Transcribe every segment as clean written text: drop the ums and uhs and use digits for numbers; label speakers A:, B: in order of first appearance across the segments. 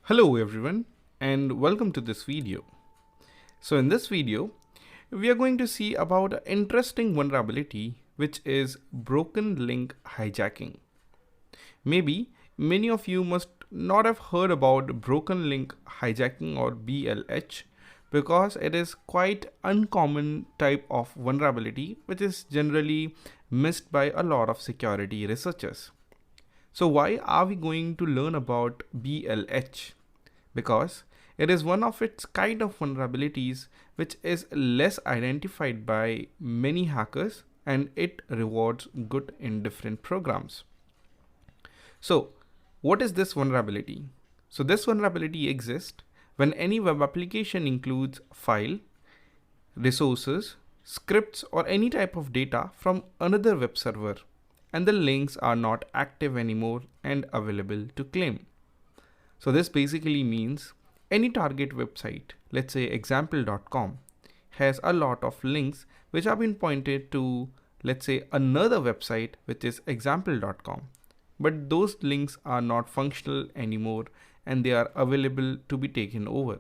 A: Hello everyone and welcome to this video. So in this video, we are going to see about an interesting vulnerability which is broken link hijacking. Maybe many of you must not have heard about broken link hijacking or BLH because it is quite uncommon type of vulnerability which is generally missed by a lot of security researchers. So why are we going to learn about BLH? Because it is one of its kind of vulnerabilities which is less identified by many hackers and it rewards good in different programs. So what is this vulnerability? So this vulnerability exists when any web application includes file, resources, scripts or any type of data from another web server and the links are not active anymore and available to claim. So this basically means any target website, let's say example.com, has a lot of links which have been pointed to, let's say, another website which is example.com. But those links are not functional anymore and they are available to be taken over.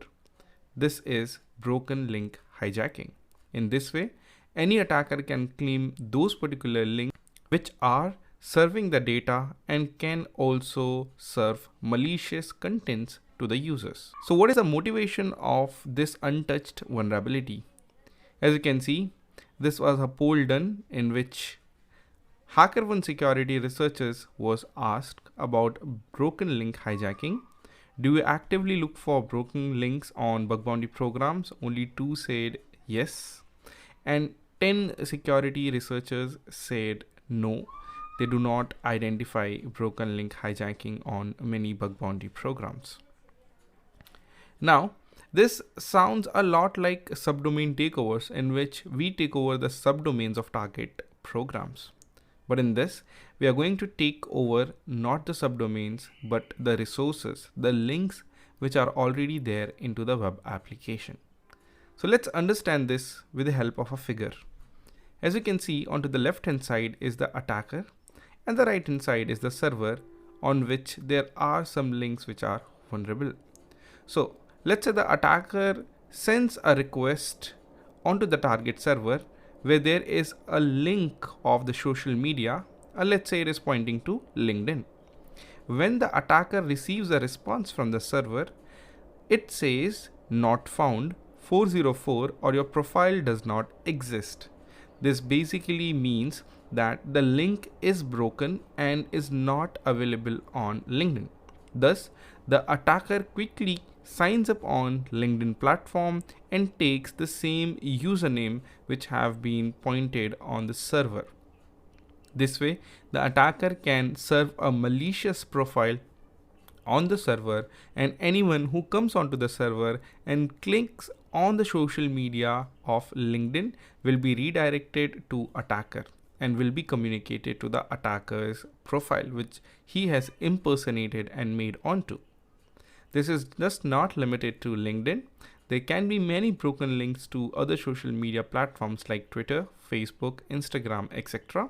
A: This is broken link hijacking. In this way, any attacker can claim those particular links which are serving the data and can also serve malicious contents to the users. So what is the motivation of this untouched vulnerability? As you can see, this was a poll done in which HackerOne security researchers was asked about broken link hijacking. Do you actively look for broken links on bug bounty programs? Only 2 said yes, and 10 security researchers said no. They do not identify broken link hijacking on many bug bounty programs. Now, this sounds a lot like subdomain takeovers in which we take over the subdomains of target programs. But in this, we are going to take over not the subdomains, but the resources, the links which are already there into the web application. So let's understand this with the help of a figure. As you can see, onto the left hand side is the attacker and the right hand side is the server on which there are some links which are vulnerable. So let's say the attacker sends a request onto the target server where there is a link of the social media, let's say it is pointing to LinkedIn. When the attacker receives a response from the server, it says not found 404 or your profile does not exist. This basically means that the link is broken and is not available on LinkedIn. Thus, the attacker quickly signs up on LinkedIn platform and takes the same username which have been pointed on the server. This way, the attacker can serve a malicious profile on the server, and anyone who comes onto the server and clicks on the social media of LinkedIn will be redirected to attacker and will be communicated to the attacker's profile which he has impersonated and made onto. This is just not limited to LinkedIn. There can be many broken links to other social media platforms like Twitter, Facebook, Instagram, etc.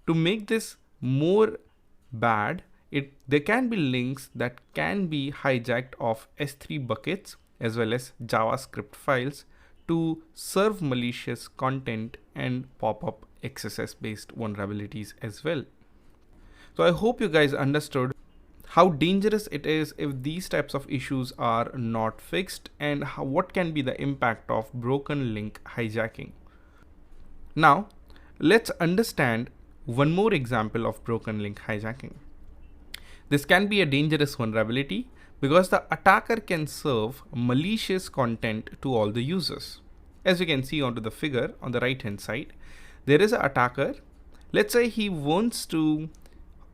A: To make this more bad, there can be links that can be hijacked of S3 buckets as well as JavaScript files to serve malicious content and pop up XSS based vulnerabilities as well. So I hope you guys understood how dangerous it is if these types of issues are not fixed and what can be the impact of broken link hijacking. Now let's understand one more example of broken link hijacking. This can be a dangerous vulnerability because the attacker can serve malicious content to all the users. As you can see onto the figure on the right hand side, there is an attacker. Let's say he wants to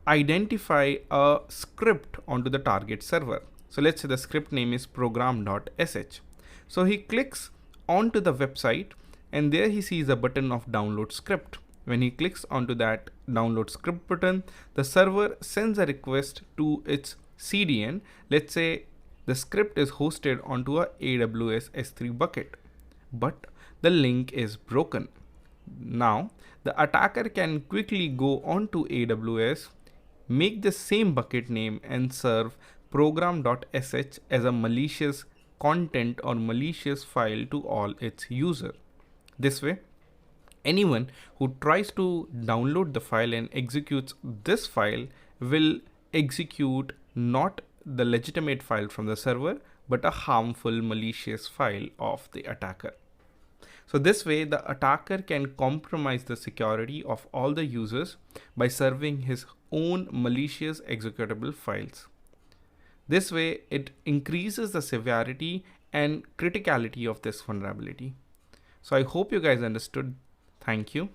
A: identify a script onto the target server. So let's say the script name is program.sh. So he clicks onto the website and there he sees a button of download script. When he clicks onto that download script button, the server sends a request to its CDN. Let's say the script is hosted onto a AWS S3 bucket, but the link is broken. Now, the attacker can quickly go onto AWS, make the same bucket name and serve program.sh as a malicious content or malicious file to all its users. This way, anyone who tries to download the file and executes this file will execute not the legitimate file from the server, but a harmful malicious file of the attacker. So this way, the attacker can compromise the security of all the users by serving his own malicious executable files. This way, it increases the severity and criticality of this vulnerability. So I hope you guys understood. Thank you.